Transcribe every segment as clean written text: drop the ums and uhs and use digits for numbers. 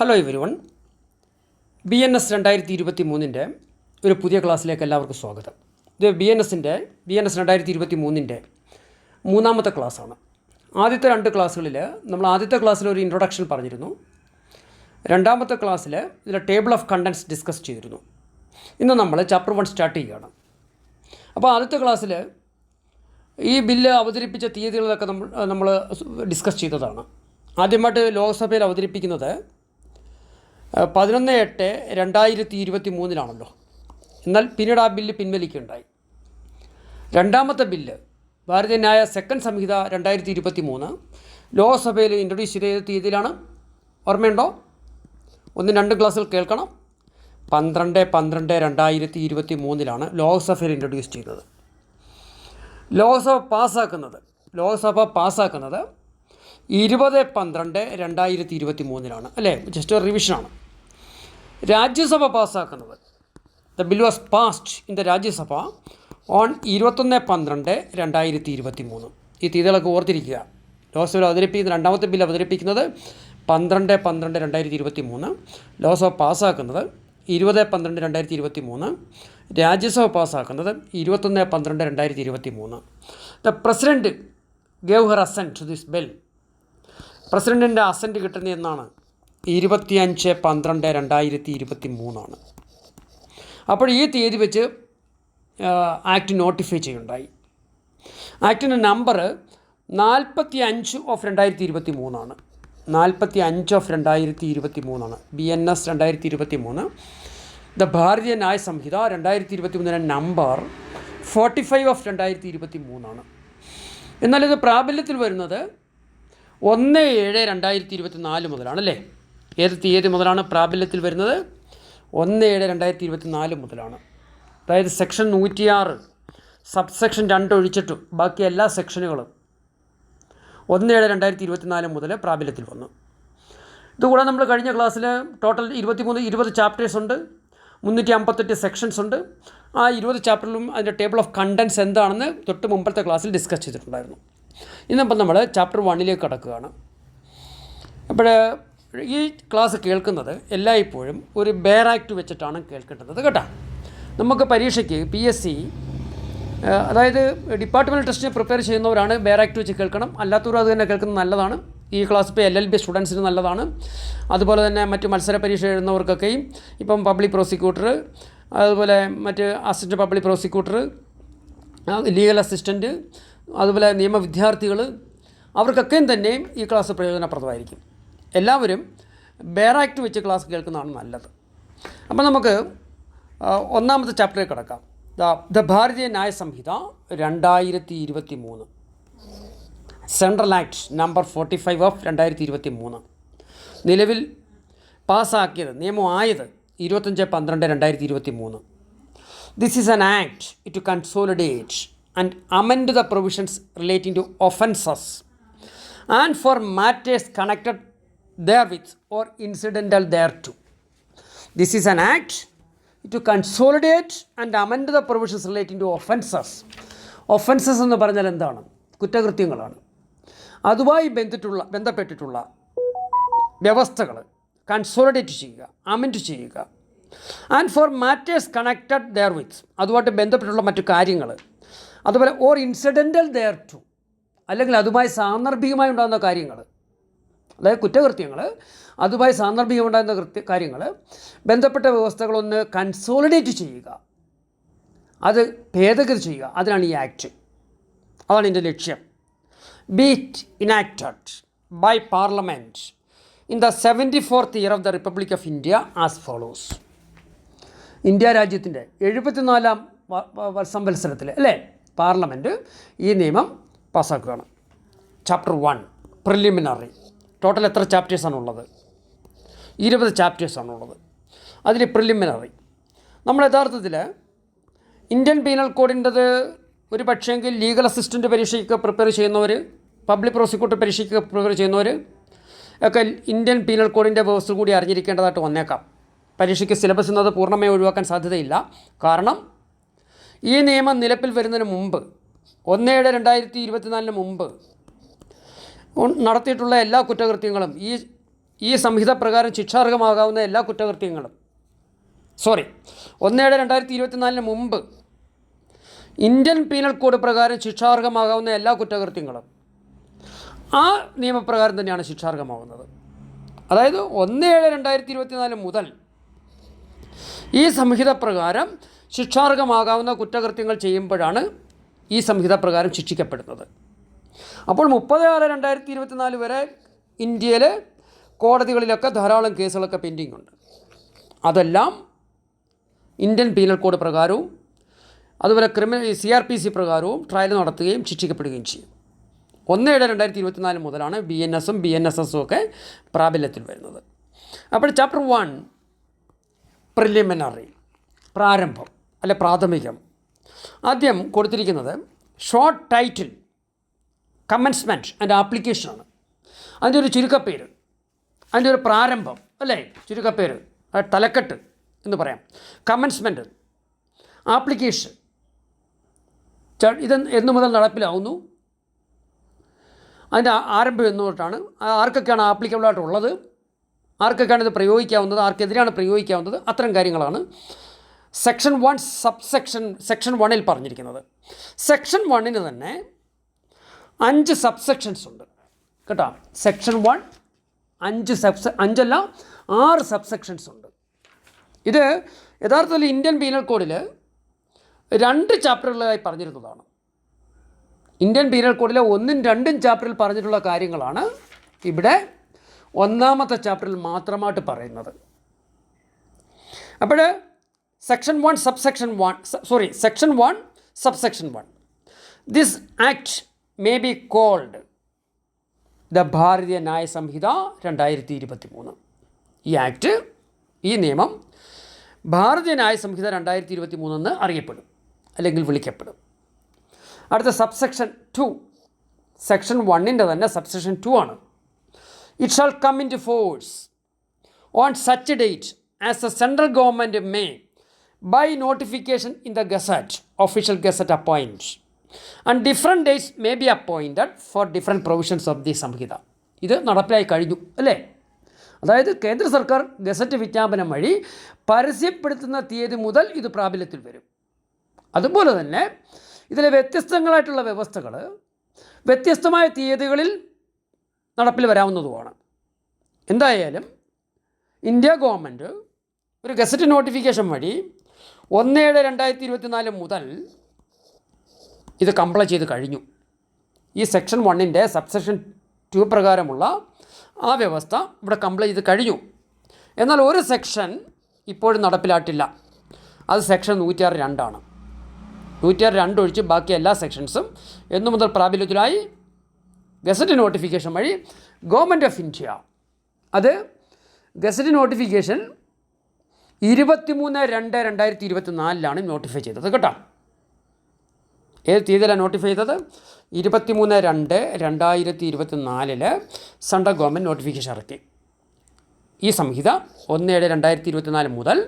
Hello everyone, BNS 2023 ഒരു പുതിയ ക്ലാസ്സിലേക്ക് എല്ലാവർക്കും സ്വാഗതം. ഇത് BNS 2023 മൂന്നാമത്തെ ക്ലാസ്സാണ്. ആദ്യത്തെ രണ്ട് ക്ലാസ്സുകളിൽ നമ്മൾ ആദ്യത്തെ ക്ലാസ്സിൽ ഒരു ഇൻട്രൊഡക്ഷൻ പറഞ്ഞിരുന്നു. രണ്ടാമത്തെ ക്ലാസ്സിൽ ഇതിൽ ടേബിൾ ഓഫ് കണ്ടൻസ് ഡിസ്കസ് ചെയ്തിരുന്നു. ഇന്ന് നമ്മൾ ചാപ്റ്റർ 1 സ്റ്റാർട്ട് ചെയ്യുകയാണ്. അപ്പോൾ ആദ്യത്തെ ക്ലാസ്സിൽ ഈ ബില്ല് അവതരിപ്പിച്ച തീയതികളൊക്കെ നമ്മൾ ഡിസ്കസ് ചെയ്തതാണ്. ആദ്യമായിട്ട് ലോക്സഭയിൽ അവതരിപ്പിക്കുന്നത് 11/8/2023 എന്നാൽ പിന്നീട് ആ ബില്ല് പിൻവലിക്കുകയുണ്ടായി. രണ്ടാമത്തെ ബില്ല് ഭാരതീയ ന്യായ സെക്കൻഡ് സംഹിത 2023 ലോക്സഭയിൽ ഇൻട്രൊഡ്യൂസ് ചെയ്ത തീയതിയിലാണ്. ഓർമ്മയുണ്ടോ? 1-2 ക്ലാസ്സിൽ കേൾക്കണം. 12/12/2023 ലോക്സഭയിൽ ഇൻട്രൊഡ്യൂസ് ചെയ്തത്. ലോക്സഭ പാസ്സാക്കുന്നത് 20/12/2023 അല്ലേ? ജസ്റ്റ് ഒരു റിവിഷനാണ്. രാജ്യസഭ പാസ്സാക്കുന്നത്, the bill was passed in the Rajya Sabha on 21/12/2023. ഈ തീയതികളൊക്കെ ഓർത്തിരിക്കുക. ലോക്സഭയിൽ അവതരിപ്പിക്കുന്ന രണ്ടാമത്തെ ബിൽ അവതരിപ്പിക്കുന്നത് 12/12/2023, ലോക്സഭ പാസ്സാക്കുന്നത് 20/12/2023, രാജ്യസഭ പാസ്സാക്കുന്നത് 21/12/2023. The president gave her assent to this bill. പ്രസിഡൻറ്റിൻ്റെ അസെൻറ്റ് കിട്ടുന്നത് എന്നാണ്? 25/12/2023. അപ്പോൾ ഈ തീയതി വെച്ച് ആക്ട് നോട്ടിഫൈ ചെയ്യുണ്ടായി. ആക്ടിൻ്റെ number 45/2023. 45/2023 BNS 2023. The Bharatiya Nyaya Sanhita 2023 number 45/2023. എന്നാൽ ഇത് പ്രാബല്യത്തിൽ വരുന്നത് 1/7/2024 മുതലാണ് അല്ലേ? ഏത് തീയതി മുതലാണ് പ്രാബല്യത്തിൽ വരുന്നത്? 1/7/2024 മുതലാണ്. അതായത് സെക്ഷൻ 106 സബ്സെക്ഷൻ 2 ഒഴിച്ചിട്ടു ബാക്കി എല്ലാ സെക്ഷനുകളും 1/7/2024 മുതൽ പ്രാബല്യത്തിൽ വന്നു. ഇതുകൂടാതെ നമ്മൾ കഴിഞ്ഞ ക്ലാസ്സിൽ ടോട്ടൽ 20 ചാപ്റ്റേഴ്സ് ഉണ്ട്, 358 സെക്ഷൻസ് ഉണ്ട്. ആ 20 ചാപ്റ്ററിലും അതിൻ്റെ ടേബിൾ ഓഫ് കണ്ടൻസ് എന്താണെന്ന് തൊട്ട് മുമ്പത്തെ ക്ലാസ്സിൽ ഡിസ്കസ് ചെയ്തിട്ടുണ്ടായിരുന്നു. ഇന്നിപ്പം നമ്മൾ ചാപ്റ്റർ 1 കടക്കുകയാണ്. അപ്പോൾ ഈ ക്ലാസ് കേൾക്കുന്നത് എല്ലായ്പ്പോഴും ഒരു ബെയർ ആക്ട് വെച്ചിട്ടാണ് കേൾക്കേണ്ടത് കേട്ടോ. നമുക്ക് പരീക്ഷയ്ക്ക് PSC അതായത് ഡിപ്പാർട്ട്മെൻറ്റൽ ടെസ്റ്റിന് പ്രിപ്പയർ ചെയ്യുന്നവരാണ് ബെയർ ആക്ട് വെച്ച് കേൾക്കണം. അല്ലാത്തവരും അത് തന്നെ കേൾക്കുന്നത് നല്ലതാണ്. ഈ ക്ലാസ് ഇപ്പോൾ LLB സ്റ്റുഡൻസിന് നല്ലതാണ്. അതുപോലെ തന്നെ മറ്റ് മത്സര പരീക്ഷ എഴുതുന്നവർക്കൊക്കെയും ഇപ്പം പബ്ലിക് പ്രോസിക്യൂട്ടർ, അതുപോലെ മറ്റ് assistant public prosecutor, legal assistant, അതുപോലെ നിയമ വിദ്യാർത്ഥികൾ, അവർക്കൊക്കെയും തന്നെയും ഈ ക്ലാസ് പ്രയോജനപ്രദമായിരിക്കും. എല്ലാവരും ബെയർ ആക്ട് വെച്ച് ക്ലാസ് കേൾക്കുന്നതാണ് നല്ലത്. അപ്പോൾ നമുക്ക് ഒന്നാമത്തെ ചാപ്റ്ററിൽ കിടക്കാം. The Bharatiya Nyaya Sanhita 2023 central act number 45/2023 നിലവിൽ പാസ്സാക്കിയത്, നിയമമായത് 25/12/2023. This is an act two consolidate and amend the provisions relating to offences and for matters connected therewith or incidental thereto. This is an act to consolidate and amend the provisions relating to offences. Offences എന്ന് പറഞ്ഞാൽ എന്താണ്? കുറ്റകൃത്യങ്ങളാണ്. അതുമായി ബന്ധപ്പെട്ടിട്ടുള്ള വ്യവസ്ഥകൾ consolidate ചെയ്യുക, amend ചെയ്യുക. And four matters connected ദെയർവിത്ത്, അതുമായിട്ട് ബന്ധപ്പെട്ടുള്ള മറ്റു കാര്യങ്ങൾ, അതുപോലെ ഓർ ഇൻസിഡൻ്റൽ ദെയർ ടു, അല്ലെങ്കിൽ അതുമായി സാന്ദർഭികമായി ഉണ്ടാകുന്ന കാര്യങ്ങൾ, അതായത് കുറ്റകൃത്യങ്ങൾ, അതുമായി സാന്ദർഭികം ഉണ്ടാകുന്ന കാര്യങ്ങൾ, ബന്ധപ്പെട്ട വ്യവസ്ഥകളൊന്ന് കൺസോളിഡേറ്റ് ചെയ്യുക, അത് ഭേദഗതി ചെയ്യുക. അതിനാണ് ഈ ആക്ട്. അതാണ് ഇതിൻ്റെ ലക്ഷ്യം. Be it enacted by parliament in the 74th year of the republic of India as follows. India രാജ്യത്തിൻ്റെ 74ാം സംവത്സരത്തിൽ അല്ലേ പാർലമെൻറ്റ് ഈ നിയമം പാസ്സാക്കുകയാണ്. Chapter 1 preliminary. ടോട്ടൽ എത്ര ചാപ്റ്റേഴ്സാണുള്ളത്? 20 ചാപ്റ്റേഴ്സാണുള്ളത്. അതിൽ പ്രിലിമിനറി നമ്മൾ യഥാർത്ഥത്തിൽ ഇന്ത്യൻ പീനൽ കോഡിൻ്റെത് ഒരു പക്ഷേങ്കിൽ ലീഗൽ അസിസ്റ്റൻറ്റ് പരീക്ഷയ്ക്ക് പ്രിപ്പയർ ചെയ്യുന്നവർ, പബ്ലിക് പ്രോസിക്യൂട്ടർ പരീക്ഷയ്ക്ക് പ്രിപ്പയർ ചെയ്യുന്നവർ ഒക്കെ ഇന്ത്യൻ പീനൽ കോഡിൻ്റെ വ്യവസ്ഥ കൂടി അറിഞ്ഞിരിക്കേണ്ടതായിട്ട് വന്നേക്കാം. പരീക്ഷയ്ക്ക് സിലബസ് എന്നത് പൂർണ്ണമായി ഒഴിവാക്കാൻ സാധ്യതയില്ല. കാരണം ഈ നിയമം നിലവിൽ വരുന്നതിന് മുമ്പ് 1/7/2024 മുമ്പ് നടത്തിയിട്ടുള്ള എല്ലാ കുറ്റകൃത്യങ്ങളും ഈ ഈ സംഹിത പ്രകാരം ശിക്ഷാർഹമാകാവുന്ന എല്ലാ കുറ്റകൃത്യങ്ങളും 1/7/2024 മുമ്പ് ഇന്ത്യൻ പീനൽ കോഡ് പ്രകാരം ശിക്ഷാർഹമാകാവുന്ന എല്ലാ കുറ്റകൃത്യങ്ങളും ആ നിയമപ്രകാരം തന്നെയാണ് ശിക്ഷാർഹമാവുന്നത്. അതായത് 1/7/2024 മുതൽ ഈ സംഹിത പ്രകാരം ശിക്ഷാർഹമാകാവുന്ന കുറ്റകൃത്യങ്ങൾ ചെയ്യുമ്പോഴാണ് ഈ സംഹിത പ്രകാരം ശിക്ഷിക്കപ്പെടുന്നത്. അപ്പോൾ 30/6/2024 വരെ ഇന്ത്യയിലെ കോടതികളിലൊക്കെ ധാരാളം കേസുകളൊക്കെ പെൻഡിങ് ഉണ്ട്. അതെല്ലാം ഇന്ത്യൻ പീനൽ കോഡ് പ്രകാരവും അതുപോലെ CRPC പ്രകാരവും ട്രയൽ നടത്തുകയും ശിക്ഷിക്കപ്പെടുകയും ചെയ്യും. 1/7/2024 മുതലാണ് BNS-ഉം BNSS-ഉം ഒക്കെ പ്രാബല്യത്തിൽ വരുന്നത്. അപ്പോൾ ചാപ്റ്റർ 1 പ്രിലിമിനറി, പ്രാരംഭം അല്ലെ പ്രാഥമികം. ആദ്യം കൊടുത്തിരിക്കുന്നത് ഷോർട്ട് ടൈറ്റിൽ കമൻസ്മെൻറ്റ് ആൻഡ് ആപ്ലിക്കേഷനാണ്. അതിൻ്റെ ഒരു ചുരുക്കപ്പേര്, അതിൻ്റെ ഒരു പ്രാരംഭം അല്ലേ, ചുരുക്കപ്പേര്, തലക്കെട്ട് എന്ന് പറയാം. കമൻസ്മെൻറ്റ്, ആപ്ലിക്കേഷൻ, ഇത് എന്നു മുതൽ നടപ്പിലാവുന്നു, അതിൻ്റെ ആരംഭം എന്നു തൊട്ടാണ്, ആർക്കൊക്കെയാണ് ആപ്ലിക്കബിളായിട്ടുള്ളത്, ആർക്കൊക്കെയാണ് ഇത് പ്രയോഗിക്കാവുന്നത്, ആർക്കെതിരെയാണ് പ്രയോഗിക്കാവുന്നത്, അത്തരം കാര്യങ്ങളാണ് സെക്ഷൻ 1 സെക്ഷൻ 1 പറഞ്ഞിരിക്കുന്നത്. സെക്ഷൻ 1 തന്നെ 5 സബ്സെക്ഷൻസ് ഉണ്ട് കേട്ടോ. സെക്ഷൻ 1 6 സബ്സെക്ഷൻസ് ഉണ്ട്. ഇത് യഥാർത്ഥത്തിൽ ഇന്ത്യൻ പീനൽ കോഡിൽ 2 ചാപ്റ്ററുകളായി പറഞ്ഞിരുന്നതാണ്. ഇന്ത്യൻ പീനൽ കോഡിലെ 1ഉം 2ഉം ചാപ്റ്ററിൽ പറഞ്ഞിട്ടുള്ള കാര്യങ്ങളാണ് ഇവിടെ 1ാമത്തെ ചാപ്റ്ററിൽ മാത്രമായിട്ട് പറയുന്നത്. അപ്പോൾ section 1 subsection 1 this act may be called the Bharatiya Nyaya സംഹിത 2023. ഈ ആക്ട്, ഈ നിയമം ഭാരതീയ ന്യായ സംഹിത 2023 എന്ന് അറിയപ്പെടും അല്ലെങ്കിൽ വിളിക്കപ്പെടും. അടുത്ത സബ്സെക്ഷൻ 2, സെക്ഷൻ 1 തന്നെ സബ്സെക്ഷൻ 2 ആണ്. It shall come into force on such date as the central government may by notification in the gazette, official gazette appoint, and different dates may be appointed for different provisions of the Sanhita. ഇത് നടപ്പിലായി കഴിഞ്ഞു അല്ലേ. അതായത് കേന്ദ്ര സർക്കാർ gazette വിജ്ഞാപനം വഴി പരസ്യപ്പെടുത്തുന്ന തീയതി മുതൽ ഇത് പ്രാബല്യത്തിൽ വരും. അതുപോലെ തന്നെ ഇതിലെ വ്യത്യസ്തങ്ങളായിട്ടുള്ള വ്യവസ്ഥകൾ വ്യത്യസ്തമായ തീയതികളിൽ നടപ്പിൽ വരാവുന്നതുമാണ്. എന്തായാലും ഇന്ത്യ ഗവൺമെൻറ് ഒരു ഗസറ്റ് നോട്ടിഫിക്കേഷൻ വഴി 1/7/2024 മുതൽ ഇത് കംപ്ലൈ ചെയ്ത് കഴിഞ്ഞു. ഈ സെക്ഷൻ 1 സബ്സെക്ഷൻ 2 പ്രകാരമുള്ള ആ വ്യവസ്ഥ ഇവിടെ കംപ്ലൈ ചെയ്ത് കഴിഞ്ഞു. എന്നാൽ ഒരു സെക്ഷൻ ഇപ്പോഴും നടപ്പിലായിട്ടില്ല. അത് സെക്ഷൻ 106 ആണ്. 106 ഒഴിച്ച് ബാക്കി എല്ലാ സെക്ഷൻസും എന്നു മുതൽ പ്രാബല്യത്തിലായി ഗസറ്റ് നോട്ടിഫിക്കേഷൻ വഴി ഗവൺമെൻറ് ഓഫ് ഇന്ത്യ അത് ഗസറ്റ് നോട്ടിഫിക്കേഷൻ 23/2/2024 നോട്ടിഫൈ ചെയ്തത് കേട്ടോ. ഏത് തീയതിയിലാണ് നോട്ടിഫൈ ചെയ്തത്? 23/2/2024 സെൻട്രൽ ഗവൺമെൻറ് നോട്ടിഫിക്കേഷൻ ഇറക്കി. ഈ സംഹിത 1/7/2024 മുതൽ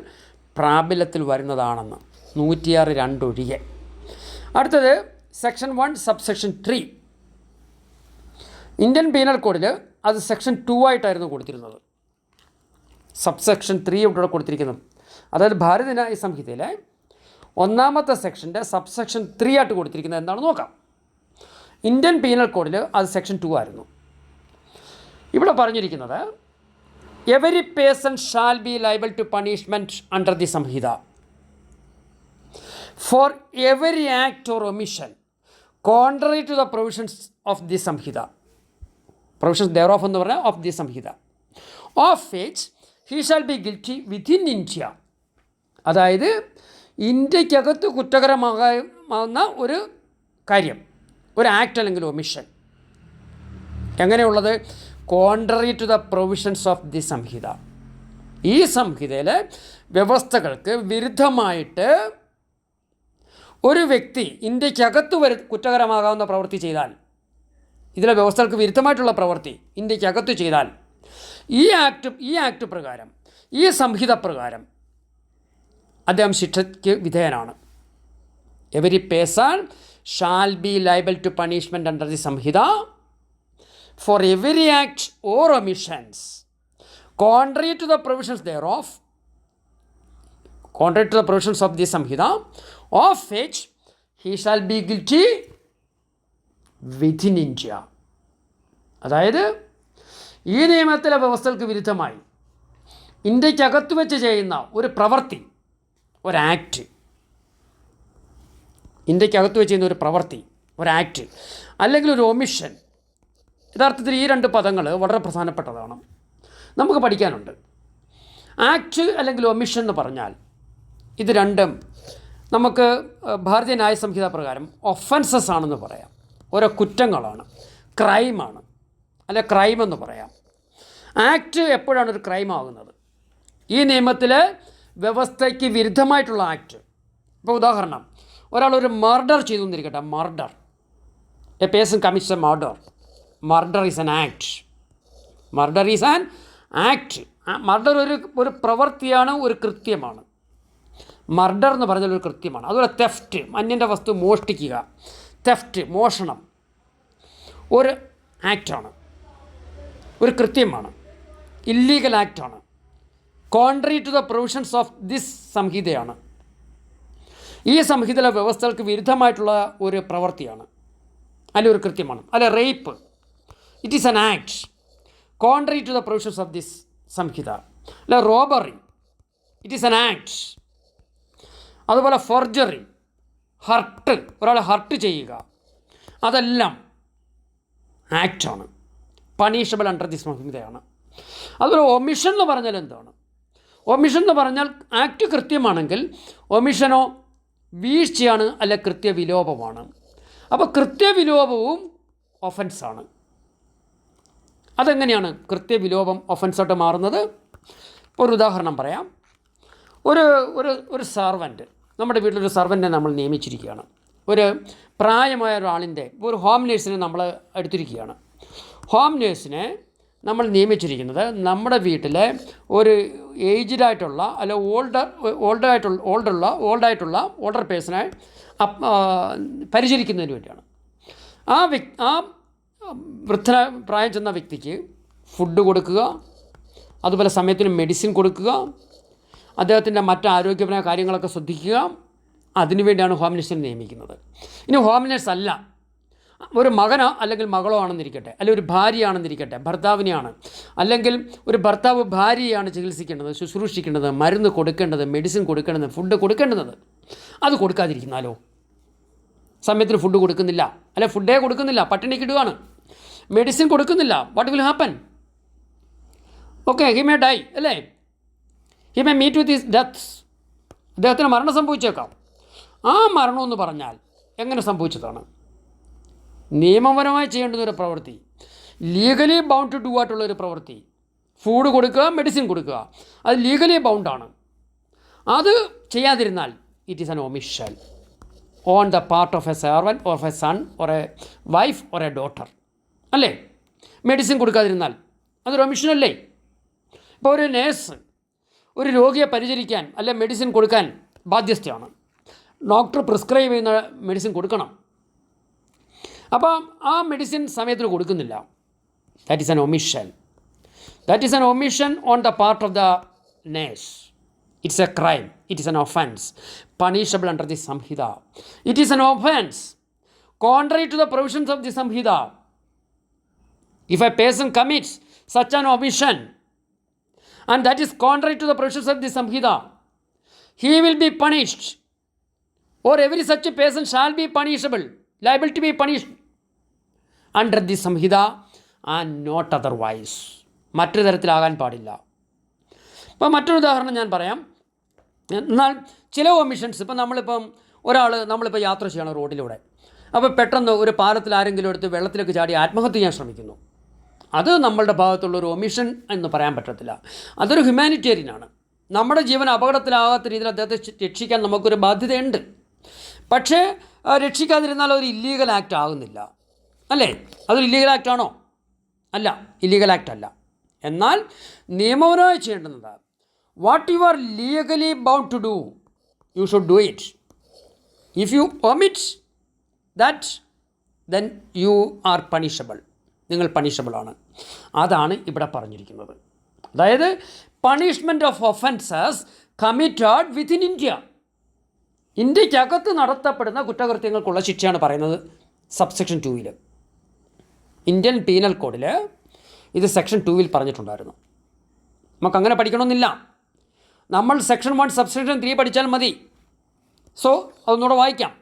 പ്രാബല്യത്തിൽ വരുന്നതാണെന്ന് 106 ഒഴികെ. അടുത്തത് സെക്ഷൻ 1 സബ്സെക്ഷൻ 3. ഇന്ത്യൻ പീനൽ കോഡിൽ അത് സെക്ഷൻ 2 ആയിട്ടായിരുന്നു കൊടുത്തിരുന്നത്. സബ്സെക്ഷൻ 3 ഇവിടെ കൊടുത്തിരിക്കുന്നത്. അതായത് ഭാരതീയ ന്യായ സംഹിതയിലെ 1ാമത്തെ സെക്ഷൻ്റെ സബ്സെക്ഷൻ 3 ആയിട്ട് കൊടുത്തിരിക്കുന്നത് എന്താണെന്ന് നോക്കാം. ഇന്ത്യൻ പീനൽ കോഡിൽ അത് സെക്ഷൻ 2 ആയിരുന്നു. ഇവിടെ പറഞ്ഞിരിക്കുന്നത് every person shall be liable to punishment under the Sanhita for every act or omission contrary to the provisions of the Samhita, provisions thereof എന്ന് പറഞ്ഞാൽ of the Samhita, of which he shall be guilty within India. അതായത് ഇന്ത്യക്കകത്ത് കുറ്റകരമാകുന്ന ഒരു കാര്യം, ഒരു act അല്ലെങ്കിൽ omission എങ്ങനെയുള്ളത്? Contrary to the provisions of the Sanhita. ഈ സംഹിതയിലെ വ്യവസ്ഥകൾക്ക് വിരുദ്ധമായിട്ട് ഒരു വ്യക്തി ഇന്ത്യക്കകത്ത് കുറ്റകരമാകാവുന്ന പ്രവൃത്തി ചെയ്താൽ, ഇതിലെ വ്യവസ്ഥകൾക്ക് വിരുദ്ധമായിട്ടുള്ള പ്രവൃത്തി ഇന്ത്യക്കകത്ത് ചെയ്താൽ ഈ ആക്ട് പ്രകാരം, ഈ സംഹിത പ്രകാരം അദ്ദേഹം ശിക്ഷയ്ക്ക് വിധേയനാണ്. Every person shall be liable to punishment under the Sanhita for every act or omissions contrary to the provisions thereof, contrary to the provisions of the Samhita, of which he shall be guilty within India. അതായത് ഈ നിയമത്തിലെ വ്യവസ്ഥകൾക്ക് വിരുദ്ധമായി ഇന്ത്യക്കകത്ത് വെച്ച് ചെയ്യുന്ന ഒരു പ്രവൃത്തി, ഒരു act, ഇന്ത്യക്കകത്ത് വെച്ച് ചെയ്യുന്ന ഒരു പ്രവൃത്തി, ഒരു ആക്ട് അല്ലെങ്കിൽ ഒരു ഒമിഷൻ, യഥാർത്ഥത്തിൽ ഈ രണ്ട് പദങ്ങൾ വളരെ പ്രധാനപ്പെട്ടതാണ്, നമുക്ക് പഠിക്കാനുണ്ട്. ആക്ട് അല്ലെങ്കിൽ ഒമിഷൻ എന്ന് പറഞ്ഞാൽ ഇത് രണ്ടും നമുക്ക് ഭാരതീയ ന്യായ സംഹിത പ്രകാരം ഒഫൻസസ് ആണെന്ന് പറയാം, ഓരോ കുറ്റങ്ങളാണ്, ക്രൈമാണ്, അല്ലെ ക്രൈം എന്ന് പറയാം. ആക്ട് എപ്പോഴാണ് ഒരു ക്രൈം ആകുന്നത്? ഈ നിയമത്തിലെ വ്യവസ്ഥയ്ക്ക് വിരുദ്ധമായിട്ടുള്ള ആക്ട്. ഇപ്പോൾ ഉദാഹരണം, ഒരാളൊരു മർഡർ ചെയ്തു എന്നിരിക്കട്ടെ, murder, A person commits a murder, murder is an act, murder is an act. Murder ഒരു പ്രവൃത്തിയാണ്, ഒരു കൃത്യമാണ്. മർഡർ എന്ന് പറഞ്ഞാൽ ഒരു കൃത്യമാണ്. അതുപോലെ തെഫ്റ്റ്, അന്യൻ്റെ വസ്തു മോഷ്ടിക്കുക, തെഫ്റ്റ്, മോഷണം ഒരു ആക്റ്റാണ്, ഒരു കൃത്യമാണ്, ഇല്ലീഗൽ ആക്റ്റാണ്, contrary to the provisions of this സംഹിതയാണ്. ഈ സംഹിതയിലെ വ്യവസ്ഥകൾക്ക് വിരുദ്ധമായിട്ടുള്ള ഒരു പ്രവൃത്തിയാണ്, അല്ലെ ഒരു കൃത്യമാണ്. അല്ലെ rape, it is an act contrary to the provisions of this Sanhita. അല്ലെ robbery, it is an act. അതുപോലെ ഫോർജറി, ഹർട്ട്, ഒരാളെ ഹർട്ട് ചെയ്യുക, അതെല്ലാം ആക്റ്റാണ്, പണിഷബിൾ അണ്ടർ ദിസ് സംഹിതയാണ്. അതുപോലെ ഒമിഷൻ എന്ന് പറഞ്ഞാൽ എന്താണ്? ഒമിഷൻ എന്ന് പറഞ്ഞാൽ ആക്ട് കൃത്യമാണെങ്കിൽ ഒമിഷനോ വീഴ്ചയാണ്, അല്ല കൃത്യവിലോപമാണ്. അപ്പോൾ കൃത്യവിലോപവും ഒഫൻസാണ്. അതെങ്ങനെയാണ് കൃത്യവിലോപം ഒഫൻസായിട്ട് മാറുന്നത്? ഒരു ഉദാഹരണം പറയാം. ഒരു സർവൻറ്റ്, നമ്മുടെ വീട്ടിലൊരു സർവൻറ്റിനെ നമ്മൾ നിയമിച്ചിരിക്കുകയാണ്. ഒരു പ്രായമായ ഒരാളിൻ്റെ, ഒരു ഹോം നേഴ്സിനെ നമ്മൾ എടുത്തിരിക്കുകയാണ്. ഹോം നേഴ്സിനെ നമ്മൾ നിയമിച്ചിരിക്കുന്നത് നമ്മുടെ വീട്ടിലെ ഒരു ഏജ്ഡായിട്ടുള്ള അല്ല ഓൾഡർ പേഴ്സണെ പരിചരിക്കുന്നതിന് വേണ്ടിയാണ്. ആ വൃദ്ധ പ്രായം ചെന്ന വ്യക്തിക്ക് ഫുഡ് കൊടുക്കുക, അതുപോലെ സമയത്തിന് മെഡിസിൻ കൊടുക്കുക, അദ്ദേഹത്തിൻ്റെ മറ്റ് ആരോഗ്യപരമായ കാര്യങ്ങളൊക്കെ ശ്രദ്ധിക്കുക, അതിനുവേണ്ടിയാണ് ഹോം നേഴ്സിനെ നിയമിക്കുന്നത്. ഇനി ഹോം നേഴ്സ് അല്ല, ഒരു മകനോ അല്ലെങ്കിൽ മകളോ ആണെന്നിരിക്കട്ടെ, അല്ലെങ്കിൽ ഒരു ഭാര്യയാണെന്നിരിക്കട്ടെ, ഭർത്താവിനെയാണ്, അല്ലെങ്കിൽ ഒരു ഭർത്താവ് ഭാര്യയാണ് ചികിത്സിക്കേണ്ടത്, ശുശ്രൂഷിക്കേണ്ടത്, മരുന്ന് കൊടുക്കേണ്ടത്, മെഡിസിൻ കൊടുക്കേണ്ടത്, ഫുഡ് കൊടുക്കേണ്ടത്, അത് കൊടുക്കാതിരിക്കുന്നാലോ? സമയത്തിന് ഫുഡ് കൊടുക്കുന്നില്ല, അല്ലെ ഫുഡേ കൊടുക്കുന്നില്ല, പട്ടിണിക്കിടുകയാണ്, മെഡിസിൻ കൊടുക്കുന്നില്ല, what will happen? Okay, he may die, അല്ലേ? He may meet with his deaths. അദ്ദേഹത്തിന് മരണം സംഭവിച്ചേക്കാം. ആ മരണമെന്ന് പറഞ്ഞാൽ എങ്ങനെ സംഭവിച്ചതാണ്? നിയമപരമായി ചെയ്യേണ്ടുന്നൊരു പ്രവൃത്തി, ലീഗലി ബൗണ്ട് ടു ഡു ആയിട്ടുള്ളൊരു പ്രവൃത്തി, ഫുഡ് കൊടുക്കുക, മെഡിസിൻ കൊടുക്കുക, അത് ലീഗലി ബൗണ്ടാണ്. അത് ചെയ്യാതിരുന്നാൽ it is an omission on the part of a servant or a son or a wife or a daughter, അല്ലേ? മെഡിസിൻ കൊടുക്കാതിരുന്നാൽ അതൊരു ഒമിഷനല്ലേ? ഇപ്പോൾ ഒരു നേഴ്സ് ഒരു രോഗിയെ പരിചരിക്കാൻ അല്ലെ മെഡിസിൻ കൊടുക്കാൻ ബാധ്യസ്ഥയാണ്. ഡോക്ടർ പ്രിസ്ക്രൈബ് ചെയ്യുന്ന മെഡിസിൻ കൊടുക്കണം. അപ്പം ആ മെഡിസിൻ സമയത്തിന് കൊടുക്കുന്നില്ല, that is an omission. That is an omission on the part of the nurse. It's a crime, it is an offence punishable under the Sanhita. It is an offence contrary to the provisions of the Sanhita. If a person commits such an omission and that is contrary to the provisions of the Samhita, he will be punished, or every such a person shall be punishable, liable to be punished under the Samhita and not otherwise. മറ്റൊരു തരത്തിലാകാൻ പാടില്ല. ഇപ്പോൾ മറ്റൊരു ഉദാഹരണം ഞാൻ പറയാം. എന്നാൽ ചില omissions, ഇപ്പം നമ്മളിപ്പോൾ യാത്ര ചെയ്യണം റോഡിലൂടെ, അപ്പോൾ പെട്ടെന്ന് ഒരു പാലത്തിൽ ആരെങ്കിലും എടുത്ത് വെള്ളത്തിലേക്ക് ചാടി ആത്മഹത്യ ചെയ്യാൻ ശ്രമിക്കുന്നു. അത് നമ്മളുടെ ഭാഗത്തുള്ളൊരു ഒമിഷൻ എന്ന് പറയാൻ പറ്റത്തില്ല. അതൊരു ഹ്യൂമാനിറ്റേറിയനാണ്. നമ്മുടെ ജീവൻ അപകടത്തിലാകാത്ത രീതിയിൽ അദ്ദേഹത്തെ രക്ഷിക്കാൻ നമുക്കൊരു ബാധ്യതയുണ്ട്. പക്ഷേ രക്ഷിക്കാതിരുന്നാൽ ഒരു ഇല്ലീഗൽ ആക്ട് ആകുന്നില്ല, അല്ലേ? അതൊരു ഇല്ലീഗൽ ആക്റ്റാണോ? അല്ല, ഇല്ലീഗൽ ആക്ട് അല്ല. എന്നാൽ നിയമപരമായി ചെയ്യേണ്ടുന്നത് what you are legally bound to do, you should do it. If you omit that, then you are punishable. നിങ്ങൾ പണിഷബിളാണ്. അതാണ് ഇവിടെ പറഞ്ഞിരിക്കുന്നത്. അതായത് punishment of offences committed within India. ഇന്ത്യക്കകത്ത് നടത്തപ്പെടുന്ന കുറ്റകൃത്യങ്ങൾക്കുള്ള ശിക്ഷയാണ് പറയുന്നത് സബ്സെക്ഷൻ 2-ൽ. ഇന്ത്യൻ പീനൽ കോഡിൽ ഇത് സെക്ഷൻ 2-ൽ പറഞ്ഞിട്ടുണ്ടായിരുന്നു. നമുക്കങ്ങനെ പഠിക്കണമെന്നില്ല. നമ്മൾ സെക്ഷൻ 1 സബ്സെക്ഷൻ 3 പഠിച്ചാൽ മതി. സോ അതൊന്നുകൂടെ വായിക്കാം.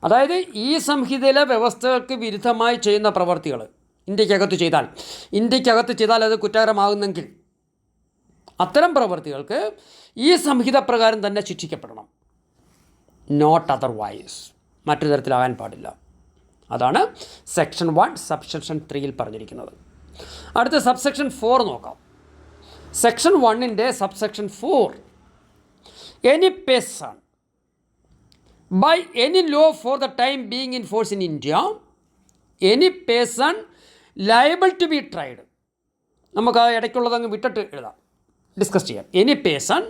അതായത് ഈ സംഹിതയിലെ വ്യവസ്ഥകൾക്ക് വിരുദ്ധമായി ചെയ്യുന്ന പ്രവർത്തികൾ ഇന്ത്യക്കകത്ത് ചെയ്താൽ അത് കുറ്റകരമാകുന്നെങ്കിൽ അത്തരം പ്രവർത്തികൾക്ക് ഈ സംഹിത പ്രകാരം തന്നെ ശിക്ഷിക്കപ്പെടണം. നോട്ട് അതർവൈസ്, മറ്റൊരു തരത്തിലാകാൻ പാടില്ല. അതാണ് സെക്ഷൻ 1 സബ്സെക്ഷൻ 3-ൽ പറഞ്ഞിരിക്കുന്നത്. അടുത്ത സബ്സെക്ഷൻ 4 നോക്കാം. സെക്ഷൻ 1-ൻ്റെ subsection 4, any person by any law for the time being in force in India, any person liable to be tried. നമുക്ക് ആ ഇടയ്ക്കുള്ളതങ്ങ് വിട്ടിട്ട് എഴുതാം, ഡിസ്കസ് ചെയ്യാം. എനി പേഴ്സൺ,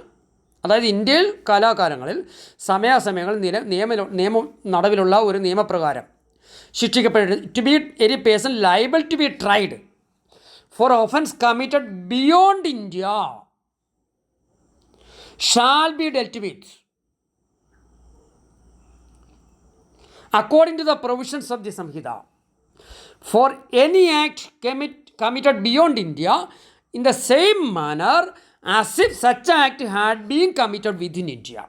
അതായത് ഇന്ത്യയിൽ കാലാകാലങ്ങളിൽ സമയാസമയങ്ങളിൽ നിയമം നടവിലുള്ള ഒരു നിയമപ്രകാരം to be any person liable to be tried for offence committed beyond India shall be dealt with according to the provisions of the Samhita for any act committed beyond India in the same manner as if such act had been committed within India.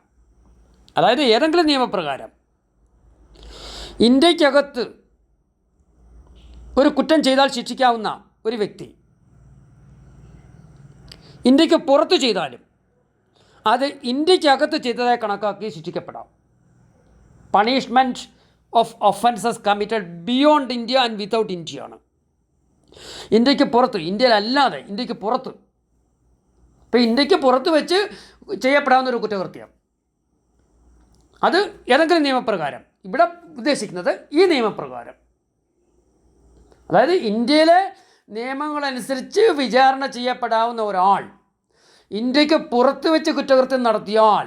അതായത് ഏതെങ്കിലും നിയമപ്രകാരം ഇന്ത്യക്കകത്ത് ഒരു കുറ്റം ചെയ്താൽ ശിക്ഷിക്കാവുന്ന ഒരു വ്യക്തി ഇന്ത്യക്ക് പുറത്ത് ചെയ്താലും അത് ഇന്ത്യക്കകത്ത് ചെയ്തതായി കണക്കാക്കി ശിക്ഷിക്കപ്പെടാം. Punishment of offences committed beyond India and without ഇന്ത്യയാണ്. ഇന്ത്യക്ക് പുറത്ത്, ഇന്ത്യയിലല്ലാതെ ഇന്ത്യക്ക് പുറത്ത്. ഇപ്പോൾ ഇന്ത്യക്ക് പുറത്ത് വെച്ച് ചെയ്യപ്പെടാവുന്ന ഒരു കുറ്റകൃത്യം, അത് ഏതെങ്കിലും നിയമപ്രകാരം, ഇവിടെ ഉദ്ദേശിക്കുന്നത് ഈ നിയമപ്രകാരം, അതായത് ഇന്ത്യയിലെ നിയമങ്ങളനുസരിച്ച് വിചാരണ ചെയ്യപ്പെടാവുന്ന ഒരാൾ ഇന്ത്യക്ക് പുറത്ത് വെച്ച് കുറ്റകൃത്യം നടത്തിയാൽ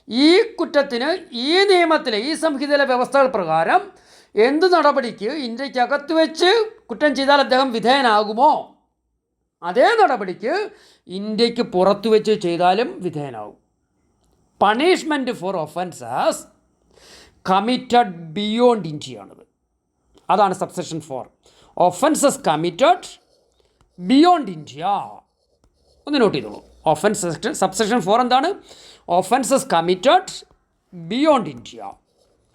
ഈ കുറ്റത്തിന് ഈ നിയമത്തിലെ, ഈ സംഹിതയിലെ വ്യവസ്ഥകൾ പ്രകാരം എന്ത് നടപടിക്ക് ഇന്ത്യക്കകത്ത് വെച്ച് കുറ്റം ചെയ്താൽ അദ്ദേഹം വിധേയനാകുമോ അതേ നടപടിക്ക് ഇന്ത്യക്ക് പുറത്ത് വെച്ച് ചെയ്താലും വിധേയനാകും. Punishment for offences committed beyond ഇന്ത്യയാണത്. അതാണ് subsection 4. Offences committed beyond India. ഒന്ന് നോട്ട് ചെയ്തോളൂ. സബ്സെക്ഷൻ 4 എന്താണ്? Offences committed beyond India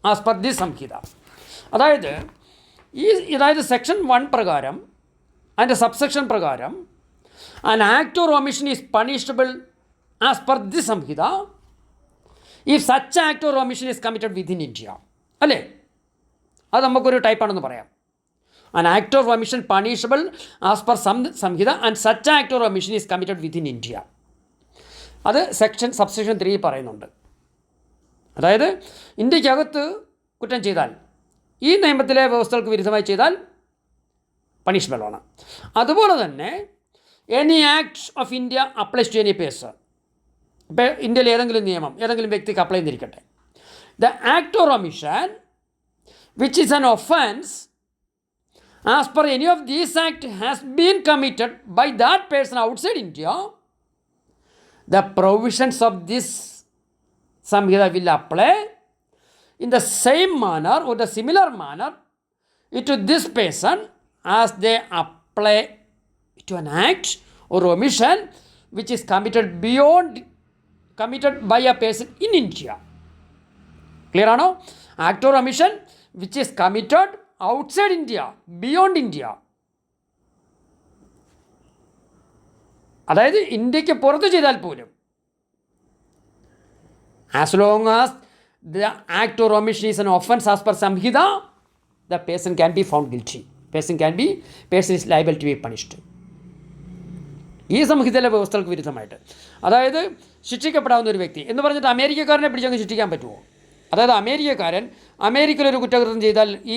as per the Sanhita. അതായത് സെക്ഷൻ 1 പ്രകാരം, അതിൻ്റെ സബ്സെക്ഷൻ പ്രകാരം an act or omission is punishable as per this Sanhita if such act or omission is committed within India. അല്ലേ? അത് നമുക്കൊരു ടൈപ്പാണെന്ന് പറയാം. An act or omission punishable as per Sanhita and such act or omission is committed within India. അത് subsection 3 പറയുന്നുണ്ട്. അതായത് ഇന്ത്യക്കകത്ത് കുറ്റം ചെയ്താൽ, ഈ നിയമത്തിലെ വ്യവസ്ഥകൾക്ക് വിരുദ്ധമായി ചെയ്താൽ പണിഷ്ബിൾ ആണ്. അതുപോലെ തന്നെ any act of India applies to any person. ഇപ്പോൾ ഇന്ത്യയിൽ ഏതെങ്കിലും നിയമം ഏതെങ്കിലും വ്യക്തിക്ക് അപ്ലൈ ചെയ്തിരിക്കട്ടെ. The act or omission which is an offence as per any of these act has been committed by that person outside India, the provisions of this samhita will apply in the same manner or the similar manner to this person as they apply to an act or omission which is committed by a person in India. Clear ആണോ? Act or omission which is committed outside India, beyond India. അതായത് ഇന്ത്യക്ക് പുറത്ത് ചെയ്താൽ പോലും, as long as the act or omission is an offence as per Samhita, the person can be found guilty. Person is liable to be punished. ഈ സംഹിതയിലെ വ്യവസ്ഥകൾക്ക് വിരുദ്ധമായിട്ട്, അതായത് ശിക്ഷിക്കപ്പെടാവുന്ന ഒരു വ്യക്തി എന്ന് പറഞ്ഞിട്ട് അമേരിക്കക്കാരനെ പിടിച്ചങ്ങ് ശിക്ഷിക്കാൻ പറ്റുമോ? അതായത് അമേരിക്കയിലൊരു കുറ്റകൃത്യം ചെയ്താൽ ഈ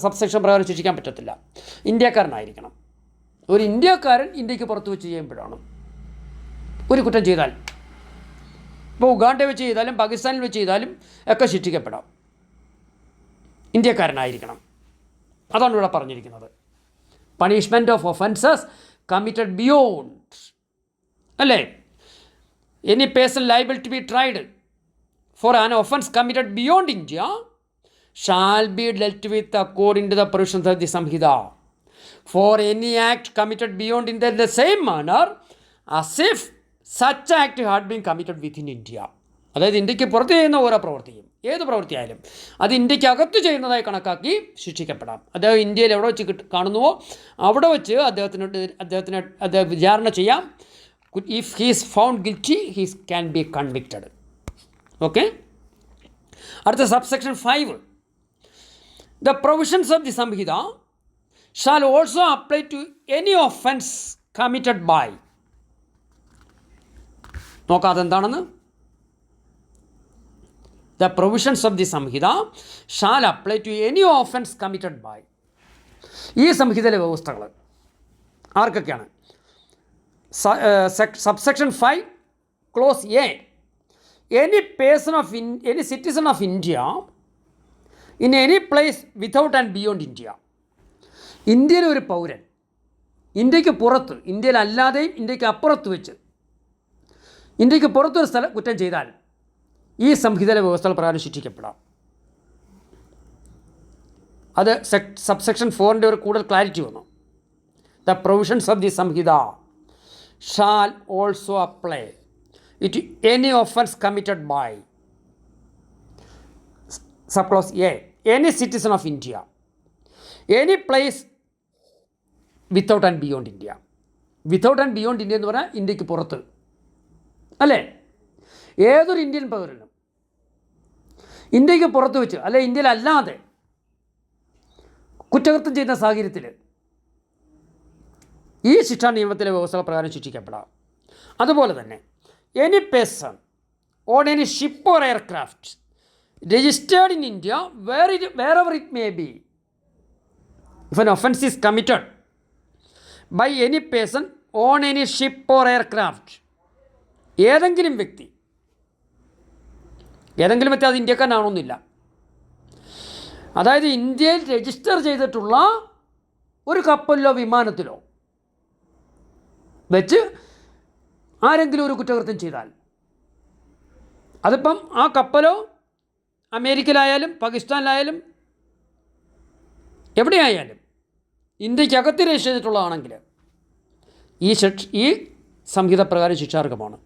സബ്സെക്ഷൻ പ്രകാരം ശിക്ഷിക്കാൻ പറ്റത്തില്ല. ഇന്ത്യക്കാരനായിരിക്കണം. ഒരു ഇന്ത്യക്കാരൻ ഇന്ത്യക്ക് പുറത്ത് വെച്ച് ചെയ്യുമ്പോഴാണ് ഒരു കുറ്റം ചെയ്താൽ, ഇപ്പോൾ ഉഗാണ്ട വെച്ച് ചെയ്താലും പാകിസ്ഥാനിൽ വെച്ച് ചെയ്താലും ഒക്കെ ശിക്ഷിക്കപ്പെടാം. ഇന്ത്യക്കാരനായിരിക്കണം. അതാണ് ഇവിടെ പറഞ്ഞിരിക്കുന്നത്. Punishment of offences committed beyond, അല്ലേ, any person liable to be tried for an offence committed beyond India shall be dealt with according to the provisions of the Samhita. For any act committed beyond India in the same manner as if such act had been committed within India. അതായത് ഇന്ത്യക്ക് പുറത്ത് ചെയ്യുന്ന ഓരോ പ്രവൃത്തിയും ഏത് പ്രവൃത്തിയായാലും അത് ഇന്ത്യക്ക് അകത്ത് ചെയ്യുന്നതായി കണക്കാക്കി ശിക്ഷിക്കപ്പെടാം. അദ്ദേഹം ഇന്ത്യയിൽ എവിടെ വെച്ച് കാണുന്നുവോ അവിടെ വെച്ച് അദ്ദേഹം വിചാരണ ചെയ്യാം. If he is found guilty he can be convicted. Okay. അടുത്ത subsection 5. The provisions of the Samhita shall also apply to any offence committed by. നോക്കാം അതെന്താണെന്ന്. The provisions of the Samhita shall apply to any offence committed by. ഈ സംഹിതയിലെ വ്യവസ്ഥകൾ ആർക്കൊക്കെയാണ്? Subsection 5 clause A. Any person of any citizen of India in any place without and beyond India. ഇന്ത്യയിലെ ഒരു പൗരൻ ഇന്ത്യക്ക് പുറത്ത്, ഇന്ത്യയിലല്ലാതെയും ഇന്ത്യക്ക് അപ്പുറത്ത് വെച്ച്, ഇന്ത്യക്ക് പുറത്തൊരു സ്ഥലം കുറ്റം ചെയ്താൽ ഈ സംഹിതയിലെ വ്യവസ്ഥകൾ പ്രകാരം ശിക്ഷിക്കപ്പെടാം. അത് സബ്സെക്ഷൻ 4ൻ്റെ ഒരു കൂടുതൽ ക്ലാരിറ്റി വന്നു. The provisions of the Sanhita shall also apply it any offence committed by subclause A any citizen of India any place without and beyond India. Without and beyond India എന്ന് പറഞ്ഞാൽ ഇന്ത്യക്ക് പുറത്ത്, അല്ലേ? ഏതൊരു ഇന്ത്യൻ പൗരനും ഇന്ത്യക്ക് പുറത്ത് വെച്ച് അല്ലെ ഇന്ത്യയിലല്ലാതെ കുറ്റകൃത്യം ചെയ്യുന്ന സാഹചര്യത്തിൽ ഈ ശിക്ഷാ നിയമത്തിലെ വ്യവസ്ഥ പ്രകാരം ശിക്ഷിക്കപ്പെടാം. അതുപോലെ തന്നെ any person on any ship or aircraft registered in India wherever it may be, if an offence is committed by any person on any ship or aircraft, ഏതെങ്കിലും വ്യക്തി അത് ഇന്ത്യക്കാരനാവണമെന്നില്ല, അതായത് ഇന്ത്യയിൽ രജിസ്റ്റർ ചെയ്തിട്ടുള്ള ഒരു കപ്പലിലോ വിമാനത്തിലോ വെച്ച് ആരെങ്കിലും ഒരു കുറ്റകൃത്യം ചെയ്താൽ, അതിപ്പം ആ കപ്പലോ അമേരിക്കയിലായാലും പാകിസ്ഥാനിലായാലും എവിടെയായാലും ഇന്ത്യക്കകത്ത് രജിസ്റ്റർ ചെയ്തിട്ടുള്ളതാണെങ്കിൽ ഈ സംഹിത പ്രകാരം ശിക്ഷാർഹമാണ്.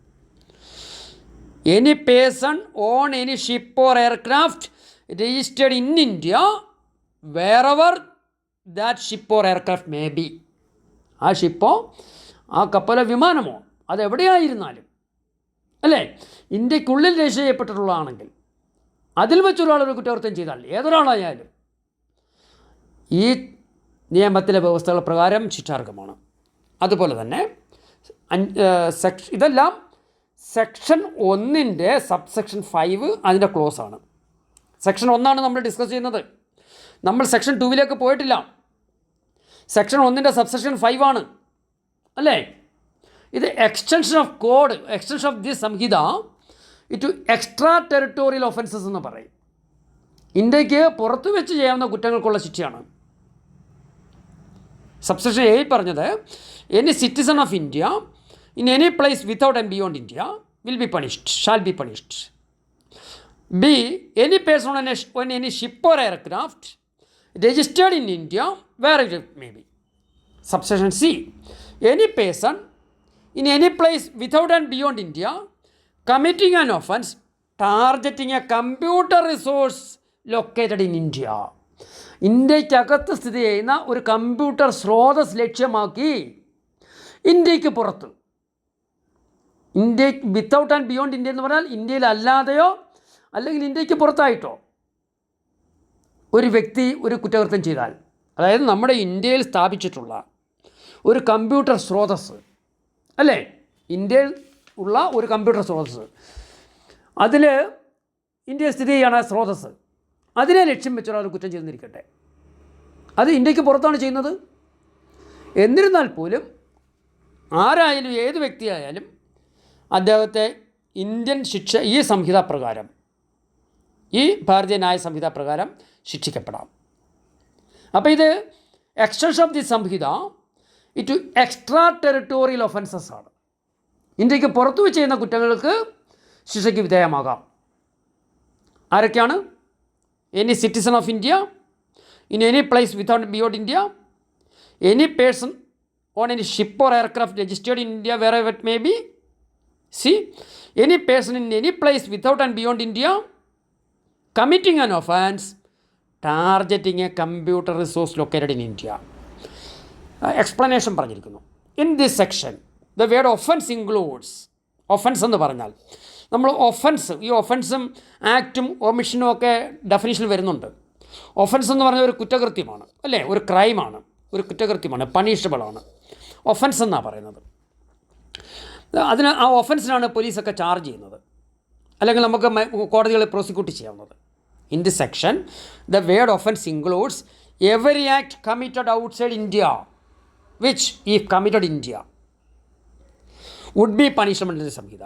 Any person on any ship or aircraft registered in India wherever that ship or aircraft may be. ആ ഷിപ്പോ ആ കപ്പലോ വിമാനമോ അതെവിടെയായിരുന്നാലും, അല്ലേ, ഇന്ത്യക്കുള്ളിൽ രജിസ്റ്റർ ചെയ്യപ്പെട്ടിട്ടുള്ളതാണെങ്കിൽ അതിൽ വെച്ചൊരാളൊരു കുറ്റകൃത്യം ചെയ്താൽ ഏതൊരാളായാലും ഈ നിയമത്തിലെ വ്യവസ്ഥകൾ പ്രകാരം ശിക്ഷാർഹമാണ്. അതുപോലെ തന്നെ ഇതെല്ലാം സെക്ഷൻ 1ൻ്റെ സബ്സെക്ഷൻ 5 അതിൻ്റെ ക്ലോസ് ആണ്. സെക്ഷൻ 1 നമ്മൾ ഡിസ്കസ് ചെയ്യുന്നത്. നമ്മൾ സെക്ഷൻ 2 പോയിട്ടില്ല. സെക്ഷൻ 1ൻ്റെ സബ്സെക്ഷൻ 5 ആണ്, അല്ലേ? ഇത് extension of code, extension of the Sanhita to extra territorial offences എന്ന് പറയും. ഇന്ത്യക്ക് പുറത്ത് വെച്ച് ചെയ്യാവുന്ന കുറ്റങ്ങൾക്കുള്ള ശിക്ഷയാണ്. സബ്സെക്ഷൻ 8 പറഞ്ഞത് any citizen of India in any place without and beyond India will be punished, shall be punished. Be any person on any ship or aircraft registered in India where it may be. Subsection C any person in any place without and beyond India committing an offence targeting a computer resource located in India. ഇന്ത്യക്കകത്ത് സ്ഥിതി ചെയ്യുന്ന ഒരു computer സ്രോതസ് ലക്ഷ്യമാക്കി ഇന്ത്യക്ക് പുറത്ത്, India without and beyond India എന്ന് പറഞ്ഞാൽ ഇന്ത്യയിലല്ലാതെയോ അല്ലെങ്കിൽ ഇന്ത്യക്ക് പുറത്തായിട്ടോ ഒരു വ്യക്തി ഒരു കുറ്റകൃത്യം ചെയ്താൽ, അതായത് നമ്മുടെ ഇന്ത്യയിൽ സ്ഥാപിച്ചിട്ടുള്ള ഒരു കമ്പ്യൂട്ടർ സ്രോതസ്, അല്ലേ, ഇന്ത്യയിൽ ഉള്ള ഒരു കമ്പ്യൂട്ടർ സ്രോതസ്, അതിൽ ഇന്ത്യയിൽ സ്ഥിതി ചെയ്യുകയാണ് ആ സ്രോതസ്, അതിനെ ലക്ഷ്യം വെച്ചൊരാൾ കുറ്റം ചെയ്തിരിക്കട്ടെ, അത് ഇന്ത്യക്ക് പുറത്താണ് ചെയ്യുന്നത്. എന്നിരുന്നാൽ പോലും ആരായാലും ഏത് വ്യക്തിയായാലും അദ്ദേഹത്തെ ഇന്ത്യൻ ശിക്ഷ ഈ സംഹിത പ്രകാരം, ഈ ഭാരതീയ ന്യായ സംഹിത പ്രകാരം ശിക്ഷിക്കപ്പെടാം. അപ്പോൾ ഇത് extension of the Sanhita it extra territorial offences ആണ്. ഇന്ത്യക്ക് പുറത്തു വെച്ച് ചെയ്യുന്ന കുറ്റങ്ങൾക്ക് ശിക്ഷയ്ക്ക് വിധേയമാകാം. ആരൊക്കെയാണ്? Any citizen of India in any place without beyond India, any person on any ship or aircraft registered in India wherever it may be. C, any person in any place without and beyond India committing an offense targeting a computer resource located in India. Explanation പറഞ്ഞിരിക്കുന്നു. In this section, the word offense includes, offense എന്ന് പറഞ്ഞാൽ നമ്മൾ offence, ഈ ഒഫൻസും ആക്റ്റും ഒമിഷനും ഒക്കെ ഡെഫിനിഷനിൽ വരുന്നുണ്ട്. Offence എന്ന് പറഞ്ഞാൽ ഒരു കുറ്റകൃത്യമാണ്, അല്ലേ? ഒരു ക്രൈമാണ്, ഒരു കുറ്റകൃത്യമാണ്, പണിഷബിളാണ്. ഒഫൻസ് എന്നാണ് പറയുന്നത്. അതിന് ആ ഒഫൻസിനാണ് പോലീസൊക്കെ ചാർജ് ചെയ്യുന്നത്, അല്ലെങ്കിൽ നമുക്ക് കോടതികളെ prosecute ചെയ്യാവുന്നത്. In this section, the word offense includes every act committed outside India, which, if committed in India, would be punishable under the സംഹിത.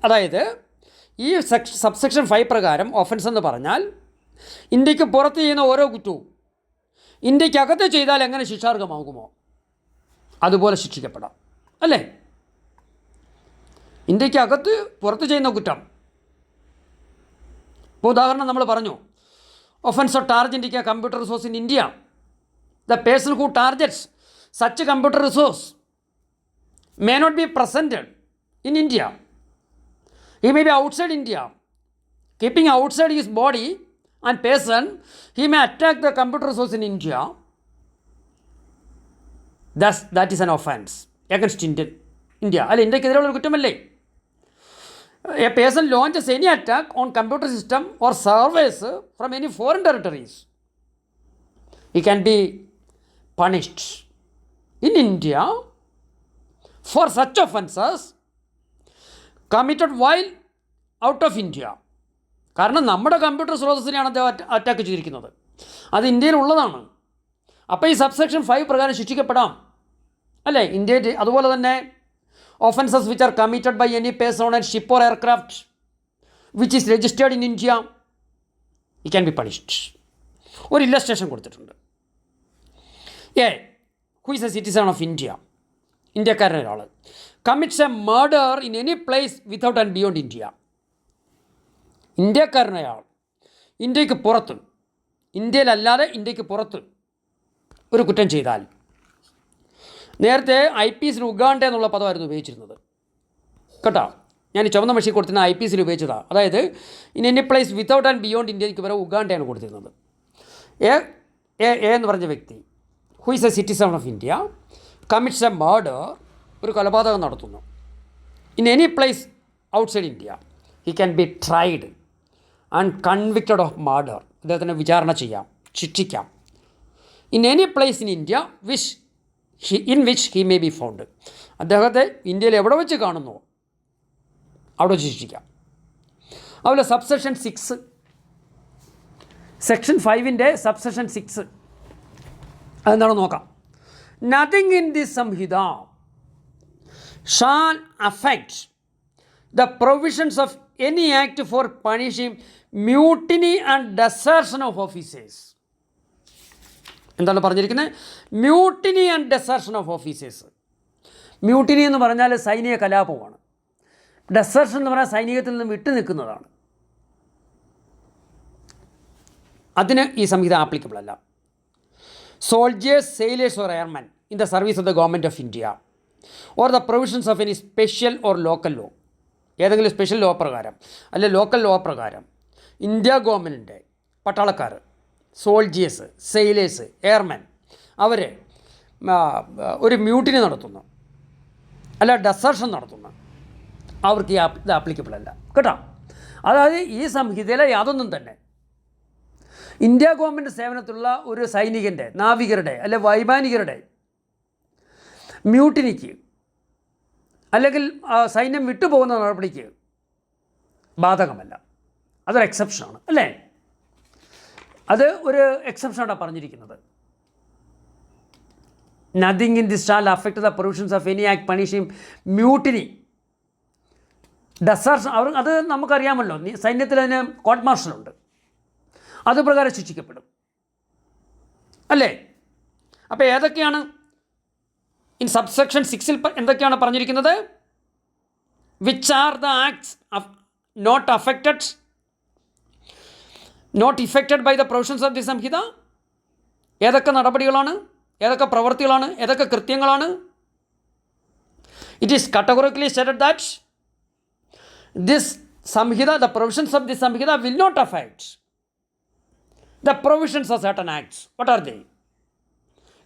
അതായത് ഈ സബ്സെക്ഷൻ 5 പ്രകാരം ഒഫൻസ് എന്ന് പറഞ്ഞാൽ ഇന്ത്യക്ക് പുറത്ത് ചെയ്യുന്ന ഓരോ കുറ്റവും ഇന്ത്യക്കകത്ത് ചെയ്താൽ എങ്ങനെ ശിക്ഷാർഹമാകുമോ അതുപോലെ ശിക്ഷിക്കപ്പെടാം, അല്ലേ? ഇന്ത്യക്കകത്ത് പുറത്ത് ചെയ്യുന്ന കുറ്റം, ഇപ്പോൾ ഉദാഹരണം നമ്മൾ പറഞ്ഞു, offence of targeting A computer resource in India. The person who targets such computer resource may not be presented in India. He may be outside India. Keeping outside his body and person, he may attack the computer resource in India. Thus, that is an offense against India. അല്ല, ഇന്ത്യക്കെതിരെയുള്ളൊരു കുറ്റമല്ലേ? A person launches any attack on computer system or servers from any foreign territories, he can be punished in India for such offenses committed while out of India. കാരണം നമ്മുടെ computer സ്രോതസ്സിനെയാണ് അദ്ദേഹം attack ചെയ്തിരിക്കുന്നത്, അത് ഇന്ത്യയിലുള്ളതാണ്. അപ്പോൾ ഈ subsection 5 പ്രകാരം ശിക്ഷിക്കപ്പെടാം, അല്ലേ? ഇന്ത്യയിൽ അതുപോലെ തന്നെ offenses which are committed by any person on a ship or aircraft which is registered in India, he can be punished. ഒരു ഇല്ലസ്ട്രേഷൻ കൊടുത്തിട്ടുണ്ട്. A, who is a citizen of India, ഇന്ത്യക്കാരൻ ഒരാൾ commits a murder in any place without and beyond India. ഇന്ത്യക്കാരനയാൾ ഇന്ത്യക്ക് പുറത്ത്, ഇന്ത്യയിലല്ലാതെ ഇന്ത്യക്ക് പുറത്ത് ഒരു കുറ്റം ചെയ്താൽ, നേരത്തെ IPSൽ ഉഗാണ്ട എന്നുള്ള പദമായിരുന്നു ഉപയോഗിച്ചിരുന്നത് കേട്ടോ. ഞാൻ ചുവന്ന മഷി കൊടുത്തിരുന്ന IPSൽ ഉപയോഗിച്ചതാണ്. അതായത് in any place without and beyond ഇന്ത്യക്ക് വരെ ഉഗാണ്ടയാണ് കൊടുത്തിരുന്നത്. എ എന്ന് പറഞ്ഞ വ്യക്തി who is a citizen of India commits a murder, ഒരു കൊലപാതകം നടത്തുന്നു. In any place outside India he can be tried and convicted of murder, അദ്ദേഹത്തിന് വിചാരണ ചെയ്യാം, ശിക്ഷിക്കാം. In any place in India in which he may be found, അദ്ദേഹത്തെ ഇന്ത്യയിൽ എവിടെ വെച്ച് കാണുന്നു അവിടെ വെച്ച് ശിക്ഷിക്കാം. അതുപോലെ സബ്സെക്ഷൻ 6, സെക്ഷൻ 5ൻ്റെ സബ്സെക്ഷൻ 6 അതെന്താണെന്ന് നോക്കാം. Nothing in this Sanhita shall affect the provisions of any act for punishing mutiny and desertion of officers. എന്താണ് പറഞ്ഞിരിക്കുന്നത്? Mutiny and desertion of officers. Mutiny എന്ന് പറഞ്ഞാൽ സൈനിക കലാപമാണ്. ഡെസേർഷൻ എന്ന് പറഞ്ഞാൽ സൈനികത്തിൽ നിന്ന് വിട്ടു നിൽക്കുന്നതാണ്. അതിന് ഈ സംഹിത ആപ്ലിക്കബിൾ അല്ല. Soldiers, sailors or airmen in the service of the government of India or the provisions of any special or local law, ഏതെങ്കിലും സ്പെഷ്യൽ ലോ പ്രകാരം അല്ലെ ലോക്കൽ ലോ പ്രകാരം ഇന്ത്യ ഗവൺമെൻറ്റിൻ്റെ പട്ടാളക്കാർ, സോൾജേഴ്സ്, സെയിലേഴ്സ്, എയർമെൻ അവർ ഒരു മ്യൂട്ടിനി നടത്തുന്നു അല്ല ഡെസേർഷൻ നടത്തുന്നു, അവർക്ക് ഇത് ആപ്ലിക്കബിൾ അല്ല കേട്ടോ. അതായത് ഈ സംഹിതയിലെ യാതൊന്നും തന്നെ ഇന്ത്യ ഗവൺമെൻറ് സേവനത്തിലുള്ള ഒരു സൈനികൻ്റെ, നാവികരുടെ അല്ലെ വൈമാനികരുടെ മ്യൂട്ടിനിക്ക് അല്ലെങ്കിൽ സൈന്യം വിട്ടുപോകുന്ന നടപടിക്ക് ബാധകമല്ല. അതൊരു എക്സെപ്ഷനാണ്, അല്ലേ? അത് ഒരു എക്സെപ്ഷനാണ് പറഞ്ഞിരിക്കുന്നത്. Nothing in this shall affect the provisions of any act punishing mutiny desertion. അത് നമുക്കറിയാമല്ലോ, സൈന്യത്തിൽ അതിന് കോർട്ട് മാർഷലുണ്ട്, അത് പ്രകാരം ശിക്ഷിക്കപ്പെടും, അല്ലേ? അപ്പോൾ ഏതൊക്കെയാണ് ഇൻ സബ്സെക്ഷൻ 6-ൽ എന്തൊക്കെയാണ് പറഞ്ഞിരിക്കുന്നത്? Which are the acts not affected by the provisions of the Sanhita? ഏതൊക്കെ നടപടികളാണ്, ഏതൊക്കെ പ്രവൃത്തികളാണ്, ഏതൊക്കെ കൃത്യങ്ങളാണ്? It is categorically stated that this samhita, the provisions of this samhita will not affect the provisions of certain acts. What are they?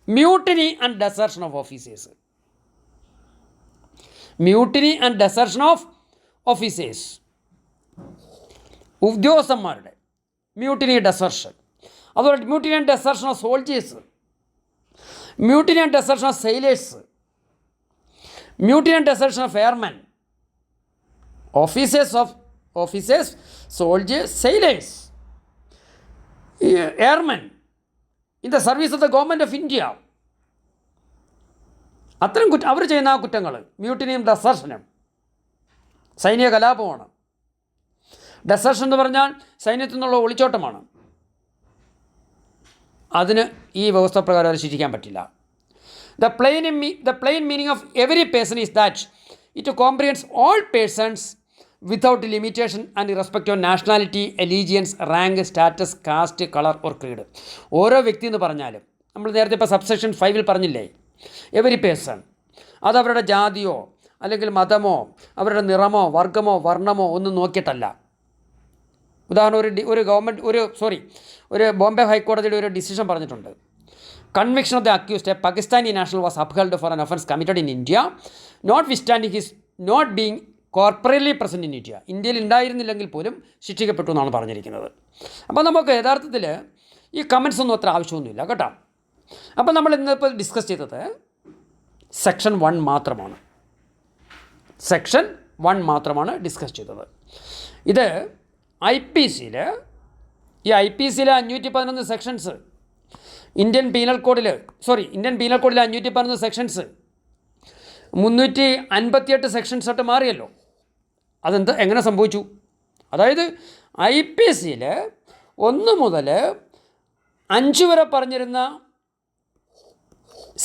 Mutiny and desertion of officers. Mutiny and desertion of officers. ഉദ്യോഗസ്ഥന്മാരുടെ mutiny desertion, അതുപോലെ mutiny and desertion of soldiers, mutiny and desertion of sailors, mutiny and desertion of airmen, officers, soldiers, sailors, airmen in the service of the government of India. അത്തരം അവർ ചെയ്യുന്ന ആ കുറ്റങ്ങൾ മ്യൂട്ടിനിയും ഡെസർഷനും സൈനിക കലാപമാണ്. ഡെസർഷൻ എന്ന് പറഞ്ഞാൽ സൈന്യത്തിൽ നിന്നുള്ള ഒളിച്ചോട്ടമാണ്. അതിന് ഈ വ്യവസ്ഥ പ്രകാരം അത് ശിക്ഷിക്കാൻ പറ്റില്ല. The plain meaning of every person is that it comprehends all persons without limitation and irrespective of nationality, allegiance, rank, status, caste, color or creed. ഓരോ വ്യക്തി എന്ന് പറഞ്ഞാലും നമ്മൾ നേരത്തെ ഇപ്പോൾ സബ്സെക്ഷൻ 5-ൽ പറഞ്ഞില്ലേ, എവരി പേഴ്സൺ, അതവരുടെ ജാതിയോ അല്ലെങ്കിൽ മതമോ അവരുടെ നിറമോ വർഗമോ വർണ്ണമോ ഒന്നും നോക്കിയിട്ടല്ല. ഉദാഹരണം ഒരു ബോംബെ ഹൈക്കോടതിയുടെ ഒരു ഡിസിഷൻ പറഞ്ഞിട്ടുണ്ട്. Conviction of the accused, a Pakistani national was upheld for an offence committed in India notwithstanding his not being corporately present in India. ഇന്ത്യയിൽ ഉണ്ടായിരുന്നില്ലെങ്കിൽ പോലും ശിക്ഷിക്കപ്പെട്ടു എന്നാണ് പറഞ്ഞിരിക്കുന്നത്. അപ്പോൾ നമുക്ക് യഥാർത്ഥത്തിൽ ഈ കമൻസ് ഒന്നും അത്ര ആവശ്യമൊന്നുമില്ല കേട്ടോ. അപ്പോൾ നമ്മൾ ഇന്നിപ്പോൾ ഡിസ്കസ് ചെയ്തത് സെക്ഷൻ 1 മാത്രമാണ്. സെക്ഷൻ 1 മാത്രമാണ് ഡിസ്കസ് ചെയ്തത്. ഇത് IPCയിൽ 511 സെക്ഷൻസ്, ഇന്ത്യൻ പീനൽ കോഡിൽ 511 സെക്ഷൻസ് 358 സെക്ഷൻസായിട്ട് മാറിയല്ലോ. എങ്ങനെ സംഭവിച്ചു? അതായത് IPCയിൽ 1 മുതൽ 5 വരെ പറഞ്ഞിരുന്ന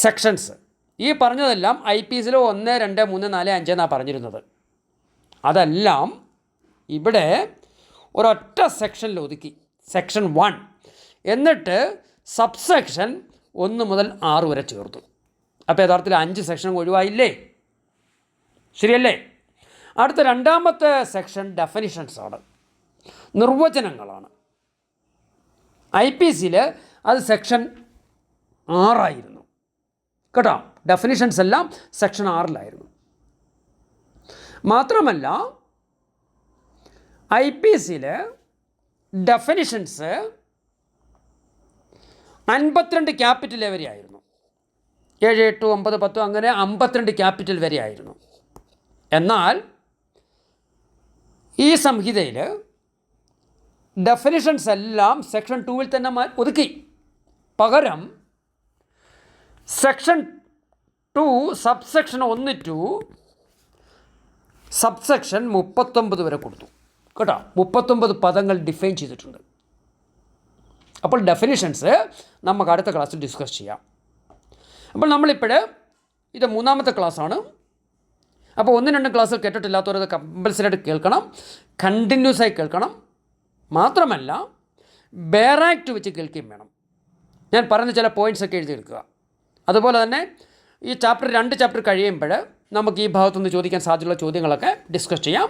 സെക്ഷൻസ്, ഈ പറഞ്ഞതെല്ലാം IPCയിൽ 1, 2, 3, 4, 5 എന്നാണ് പറഞ്ഞിരുന്നത്. അതെല്ലാം ഇവിടെ ഒരൊറ്റ സെക്ഷനിൽ ഒതുക്കി, സെക്ഷൻ 1. എന്നിട്ട് സബ്സെക്ഷൻ 1 മുതൽ 6 വരെ ചേർത്തു. അപ്പോൾ യഥാർത്ഥത്തിൽ 5 സെക്ഷൻ ഒഴിവായില്ലേ? ശരിയല്ലേ? അടുത്ത രണ്ടാമത്തെ സെക്ഷൻ ഡെഫിനിഷൻസാണ്, നിർവചനങ്ങളാണ്. IPCയിൽ അത് സെക്ഷൻ 6 കേട്ടോ. ഡെഫിനിഷൻസ് എല്ലാം സെക്ഷൻ 6 മാത്രമല്ല IPCയിൽ ഡെഫിനിഷൻസ് 52 ക്യാപിറ്റൽ വരെ ആയിരുന്നു. 7, 8, 9, 10 അങ്ങനെ 52 ക്യാപിറ്റൽ വരെ ആയിരുന്നു. എന്നാൽ ഈ സംഹിതയിൽ ഡെഫിനിഷൻസ് എല്ലാം സെക്ഷൻ 2-ൽ തന്നെ ഒതുക്കി. പകരം സെക്ഷൻ 2 സബ്സെക്ഷൻ 1 to സബ്സെക്ഷൻ 39 വരെ കൊടുത്തു കേട്ടോ. 39 പദങ്ങൾ ഡിഫൈൻ ചെയ്തിട്ടുണ്ട്. അപ്പോൾ ഡെഫിനിഷൻസ് നമുക്ക് അടുത്ത ക്ലാസ്സിൽ ഡിസ്കസ് ചെയ്യാം. അപ്പോൾ നമ്മളിപ്പോൾ ഇത് 3-ാമത്തെ ക്ലാസ്സാണ്. അപ്പോൾ 1-2 ക്ലാസ്സിൽ കേട്ടിട്ടില്ലാത്തവരത് കമ്പൽസറി ആയിട്ട് കേൾക്കണം, കണ്ടിന്യൂസ് ആയി കേൾക്കണം. മാത്രമല്ല ബേറാക്ട് വെച്ച് കേൾക്കുകയും വേണം. ഞാൻ പറയുന്ന ചില പോയിൻറ്റ്സൊക്കെ എഴുതിയെടുക്കുക. അതുപോലെ തന്നെ ഈ 2 ചാപ്റ്റർ കഴിയുമ്പോൾ നമുക്ക് ഈ ഭാഗത്തുനിന്ന് ചോദിക്കാൻ സാധ്യതയുള്ള ചോദ്യങ്ങളൊക്കെ ഡിസ്കസ് ചെയ്യാം.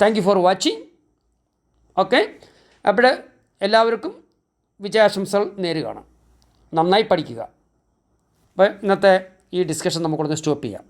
Thank you for watching. Okay, അപ്പോൾ എല്ലാവർക്കും വിജയാശംസകൾ നേരുകയാണ്. നന്നായി പഠിക്കുക. അപ്പോൾ ഇന്നത്തെ ഈ ഡിസ്കഷൻ നമുക്കൊന്ന് സ്റ്റോപ്പ് ചെയ്യാം.